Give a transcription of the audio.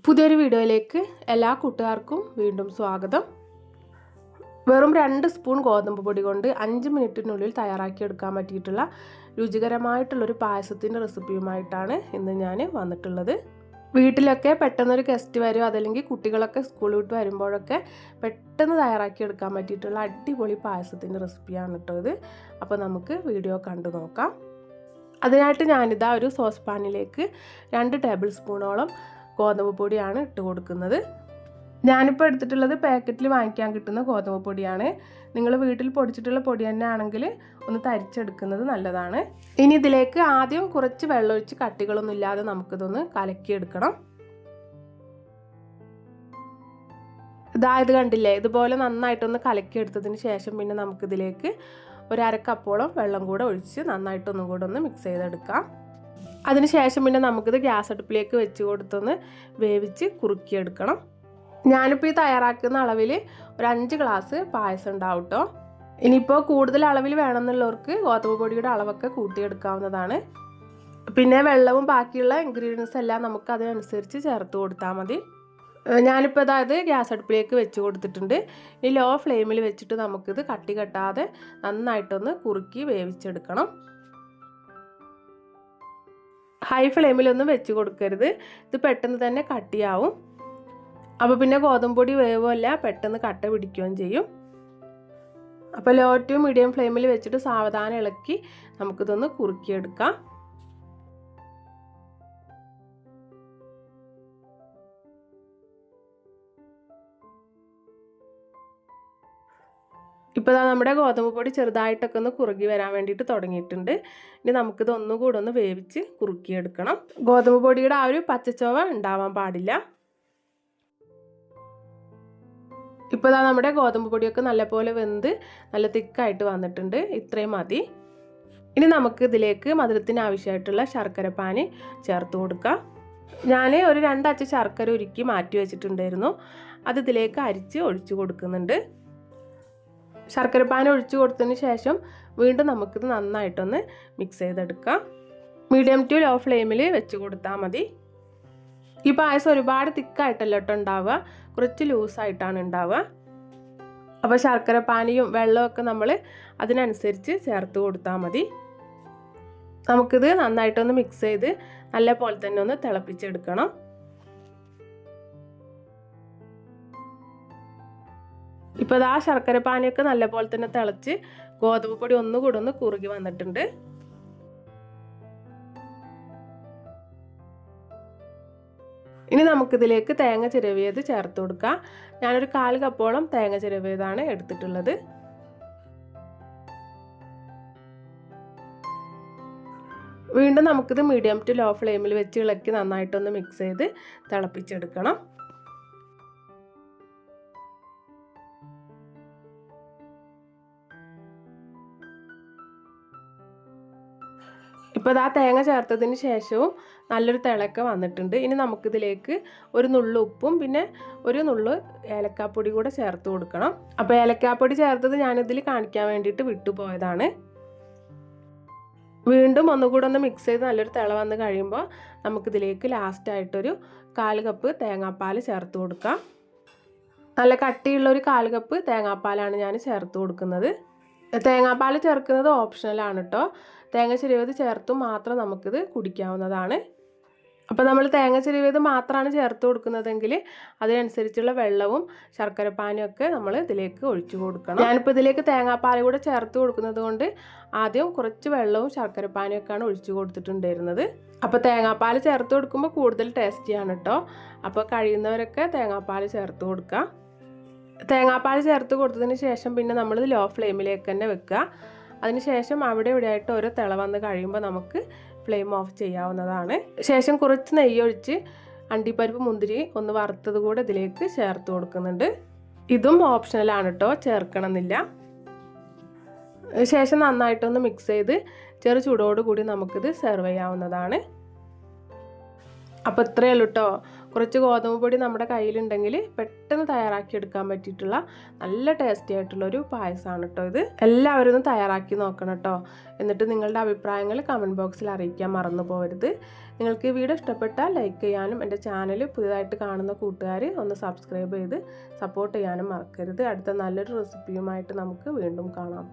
പുതിയൊരു വീഡിയോയിലേക്ക് എല്ലാ കൂട്ടുകാർക്കും വീണ്ടും സ്വാഗതം. വെറും 2 സ്പൂൺ ഗോതമ്പ് പൊടി കൊണ്ട് 5 മിനിറ്റിനുള്ളിൽ തയ്യാറാക്കിയെടുക്കാൻ പറ്റിയിട്ടുള്ള രുചികരമായിട്ടുള്ളൊരു പായസത്തിൻ്റെ റെസിപ്പിയുമായിട്ടാണ് ഇന്ന് ഞാൻ വന്നിട്ടുള്ളത്. വീട്ടിലൊക്കെ പെട്ടെന്നൊരു ഗസ്റ്റ് വരുമോ അതല്ലെങ്കിൽ കുട്ടികളൊക്കെ സ്കൂളിൽ വിട്ട് വരുമ്പോഴൊക്കെ പെട്ടെന്ന് തയ്യാറാക്കിയെടുക്കാൻ പറ്റിയിട്ടുള്ള അടിപൊളി പായസത്തിൻ്റെ റെസിപ്പിയാണ് കേട്ടോ ഇത്. അപ്പോൾ നമുക്ക് വീഡിയോ കണ്ടു നോക്കാം. അതിനായിട്ട് ഞാനിതാ ഒരു സോസ് പാനിലേക്ക് 2 ടേബിൾ സ്പൂണോളം ഗോതമ്പ് പൊടിയാണ് ഇട്ട് കൊടുക്കുന്നത്. ഞാനിപ്പോൾ എടുത്തിട്ടുള്ളത് പാക്കറ്റിൽ വാങ്ങിക്കാൻ കിട്ടുന്ന ഗോതമ്പ് പൊടിയാണ്. നിങ്ങൾ വീട്ടിൽ പൊടിച്ചിട്ടുള്ള പൊടി തന്നെ ആണെങ്കിൽ ഒന്ന് തരിച്ചെടുക്കുന്നത് നല്ലതാണ്. ഇനി ഇതിലേക്ക് ആദ്യം കുറച്ച് വെള്ളമൊഴിച്ച് കട്ടികളൊന്നും ഇല്ലാതെ നമുക്കിതൊന്ന് കലക്കിയെടുക്കണം. ഇത് കണ്ടില്ലേ, ഇതുപോലെ നന്നായിട്ടൊന്ന് കലക്കിയെടുത്തതിന് ശേഷം പിന്നെ നമുക്കിതിലേക്ക് ഒരു 1/2 കപ്പോളം വെള്ളം കൂടെ ഒഴിച്ച് നന്നായിട്ടൊന്നും കൂടെ ഒന്ന് മിക്സ് ചെയ്തെടുക്കാം. അതിനുശേഷം പിന്നെ നമുക്കിത് ഗ്യാസ് അടുപ്പിലേക്ക് വെച്ച് കൊടുത്തൊന്ന് വേവിച്ച് കുറുക്കിയെടുക്കണം. ഞാനിപ്പോൾ ഈ തയ്യാറാക്കുന്ന അളവിൽ ഒരു 5 ഗ്ലാസ് പായസം ഉണ്ടാവും കേട്ടോ. ഇനിയിപ്പോൾ കൂടുതൽ അളവിൽ വേണമെന്നുള്ളവർക്ക് ഗോതമ്പ് പൊടിയുടെ അളവൊക്കെ കൂട്ടിയെടുക്കാവുന്നതാണ്. പിന്നെ വെള്ളവും ബാക്കിയുള്ള ഇൻഗ്രീഡിയൻസ് എല്ലാം നമുക്ക് അതിനനുസരിച്ച് ചേർത്ത് കൊടുത്താൽ മതി. ഞാനിപ്പോൾ അതായത് ഗ്യാസ് അടുപ്പിലേക്ക് വെച്ച് കൊടുത്തിട്ടുണ്ട്. ഈ ലോ ഫ്ലെയിമിൽ വെച്ചിട്ട് നമുക്കിത് കട്ടി കെട്ടാതെ നന്നായിട്ടൊന്ന് കുറുക്കി വേവിച്ചെടുക്കണം. ഹൈ ഫ്ലെയിമിലൊന്നും വെച്ച് കൊടുക്കരുത്, ഇത് പെട്ടെന്ന് തന്നെ കട്ടിയാവും. അപ്പോൾ പിന്നെ ഗോതമ്പ് പൊടി വേവുമല്ല, പെട്ടെന്ന് കട്ട പിടിക്കുകയും ചെയ്യും. അപ്പോൾ ലോ ടു മീഡിയം ഫ്ലെയിമിൽ വെച്ചിട്ട് സാവധാനം ഇളക്കി നമുക്കിതൊന്ന് കുറുക്കിയെടുക്കാം. ഇപ്പോൾ നമ്മുടെ ഗോതമ്പ് പൊടി ചെറുതായിട്ടൊക്കെ ഒന്ന് കുറുകി വരാൻ വേണ്ടിയിട്ട് തുടങ്ങിയിട്ടുണ്ട്. ഇനി നമുക്കിത് ഒന്നുകൂടെ ഒന്ന് വേവിച്ച് കുറുക്കിയെടുക്കണം. ഗോതമ്പ് പൊടിയുടെ ആ ഒരു പച്ചച്ചോവ ഉണ്ടാവാൻ പാടില്ല. ഇപ്പോൾ നമ്മുടെ ഗോതമ്പ് പൊടിയൊക്കെ നല്ലപോലെ വെന്ത് നല്ല തിക്കായിട്ട് വന്നിട്ടുണ്ട്. ഇത്രയും മതി. ഇനി നമുക്ക് ഇതിലേക്ക് മധുരത്തിന് ആവശ്യമായിട്ടുള്ള ശർക്കര പാനി ചേർത്ത് കൊടുക്കാം. ഞാൻ ഒരു 2 അച്ച് ശർക്കര ഉരുക്കി മാറ്റി വെച്ചിട്ടുണ്ടായിരുന്നു. അത് ഇതിലേക്ക് അരിച്ച് ഒഴിച്ചു കൊടുക്കുന്നുണ്ട്. ശർക്കര പാനി ഒഴിച്ചു കൊടുത്തതിന് ശേഷം വീണ്ടും നമുക്കിത് നന്നായിട്ടൊന്ന് മിക്സ് ചെയ്തെടുക്കാം. മീഡിയം ടു ലോ ഫ്ലെയിമിൽ വെച്ച് കൊടുത്താൽ മതി. ഈ പായസം ഒരുപാട് തിക്കായിട്ടല്ല കേട്ടോ ഉണ്ടാവുക, കുറച്ച് ലൂസായിട്ടാണ് ഉണ്ടാവുക. അപ്പോൾ ശർക്കര പാനിയും വെള്ളമൊക്കെ നമ്മൾ അതിനനുസരിച്ച് ചേർത്ത് കൊടുത്താൽ മതി. നമുക്കിത് നന്നായിട്ടൊന്ന് മിക്സ് ചെയ്ത് നല്ല പോലെ തന്നെ ഒന്ന് തിളപ്പിച്ചെടുക്കണം. ഇപ്പോൾ ആ ശർക്കര പാനിയൊക്കെ നല്ലപോലെ തന്നെ തിളച്ച് ഗോതമ്പ് പൊടി ഒന്നുകൂടെ ഒന്ന് കുറുകി വന്നിട്ടുണ്ട്. ഇനി നമുക്കിതിലേക്ക് തേങ്ങ ചിരവിയത് ചേർത്ത് കൊടുക്കാം. ഞാനൊരു 1/4 കപ്പോളം തേങ്ങ ചിരവിയതാണ് എടുത്തിട്ടുള്ളത്. വീണ്ടും നമുക്കിത് മീഡിയം ടു ലോ ഫ്ലെയിമിൽ വെച്ച് ഇളക്കി നന്നായിട്ടൊന്ന് മിക്സ് ചെയ്ത് തിളപ്പിച്ചെടുക്കണം. ഇപ്പോൾ ആ തേങ്ങ ചേർത്തതിന് ശേഷവും നല്ലൊരു തിളക്കം വന്നിട്ടുണ്ട്. ഇനി നമുക്കിതിലേക്ക് ഒരു നുള്ളു ഉപ്പും പിന്നെ ഒരു നുള്ളു ഏലക്കാപ്പൊടി കൂടെ ചേർത്ത് കൊടുക്കണം. അപ്പോൾ ഏലക്കാപ്പൊടി ചേർത്തത് ഞാനിതിൽ കാണിക്കാൻ വേണ്ടിയിട്ട് വിട്ടുപോയതാണ്. വീണ്ടും ഒന്നുകൂടെ ഒന്ന് മിക്സ് ചെയ്ത് നല്ലൊരു തിള വന്ന് കഴിയുമ്പോൾ നമുക്കിതിലേക്ക് ലാസ്റ്റായിട്ടൊരു 1/4 കപ്പ് തേങ്ങാപ്പാൽ ചേർത്ത് കൊടുക്കാം. നല്ല കട്ടിയുള്ളൊരു 1/4 കപ്പ് തേങ്ങാപ്പാലാണ് ഞാൻ ചേർത്ത് കൊടുക്കുന്നത്. തേങ്ങാപ്പാൽ ചേർക്കുന്നത് ഓപ്ഷണലാണ് കേട്ടോ. തേങ്ങ ചിരവിയത് ചേർത്തും മാത്രം നമുക്കിത് കുടിക്കാവുന്നതാണ്. അപ്പോൾ നമ്മൾ തേങ്ങ ചിരവിയത് മാത്രമാണ് ചേർത്ത് കൊടുക്കുന്നതെങ്കിൽ അതിനനുസരിച്ചുള്ള വെള്ളവും ശർക്കര പാനിയൊക്കെ നമ്മൾ ഇതിലേക്ക് ഒഴിച്ചു കൊടുക്കണം. ഞാനിപ്പോൾ ഇതിലേക്ക് തേങ്ങാപ്പാൽ കൂടെ ചേർത്ത് കൊടുക്കുന്നത് കൊണ്ട് ആദ്യം കുറച്ച് വെള്ളവും ശർക്കര പാനിയൊക്കെയാണ് ഒഴിച്ചു കൊടുത്തിട്ടുണ്ടായിരുന്നത്. അപ്പോൾ തേങ്ങാപ്പാൽ ചേർത്ത് കൊടുക്കുമ്പോൾ കൂടുതൽ ടേസ്റ്റിയാണ് കേട്ടോ. അപ്പോൾ കഴിയുന്നവരൊക്കെ തേങ്ങാപ്പാൽ ചേർത്ത് കൊടുക്കുക. തേങ്ങാപ്പാൽ ചേർത്ത് കൊടുത്തതിന് ശേഷം പിന്നെ നമ്മളിത് ലോ ഫ്ലെയിമിലേക്ക് തന്നെ വെക്കുക. അതിനുശേഷം അവിടെ ഇവിടെയായിട്ട് ഓരോ തിള വന്ന് കഴിയുമ്പോൾ നമുക്ക് ഫ്ലെയിം ഓഫ് ചെയ്യാവുന്നതാണ്. ശേഷം കുറച്ച് നെയ്യൊഴിച്ച് അണ്ടിപ്പരിപ്പ് മുന്തിരി ഒന്ന് വറുത്തത് കൂടെ ഇതിലേക്ക് ചേർത്ത് കൊടുക്കുന്നുണ്ട്. ഇതും ഓപ്ഷണലാണ് കേട്ടോ, ചേർക്കണമെന്നില്ല. ശേഷം നന്നായിട്ടൊന്ന് മിക്സ് ചെയ്ത് ചെറു ചൂടോടുകൂടി നമുക്കിത് സെർവ് ചെയ്യാവുന്നതാണ്. അപ്പോൾ ഇത്രയേ ഉള്ളൂ കേട്ടോ. കുറച്ച് ഗോതമ്പ് പൊടി നമ്മുടെ കയ്യിലുണ്ടെങ്കിൽ പെട്ടെന്ന് തയ്യാറാക്കി എടുക്കാൻ പറ്റിയിട്ടുള്ള നല്ല ടേസ്റ്റി ആയിട്ടുള്ളൊരു പായസമാണ് കേട്ടോ ഇത്. എല്ലാവരും ഒന്ന് തയ്യാറാക്കി നോക്കണം കേട്ടോ. എന്നിട്ട് നിങ്ങളുടെ അഭിപ്രായങ്ങൾ കമൻറ്റ് ബോക്സിൽ അറിയിക്കാൻ മറന്നു പോകരുത്. നിങ്ങൾക്ക് ഈ വീഡിയോ ഇഷ്ടപ്പെട്ടാൽ ലൈക്ക് ചെയ്യാനും എൻ്റെ ചാനൽ പുതിയതായിട്ട് കാണുന്ന കൂട്ടുകാർ ഒന്ന് സബ്സ്ക്രൈബ് ചെയ്ത് സപ്പോർട്ട് ചെയ്യാനും മറക്കരുത്. അടുത്ത നല്ലൊരു റെസിപ്പിയുമായിട്ട് നമുക്ക് വീണ്ടും കാണാം.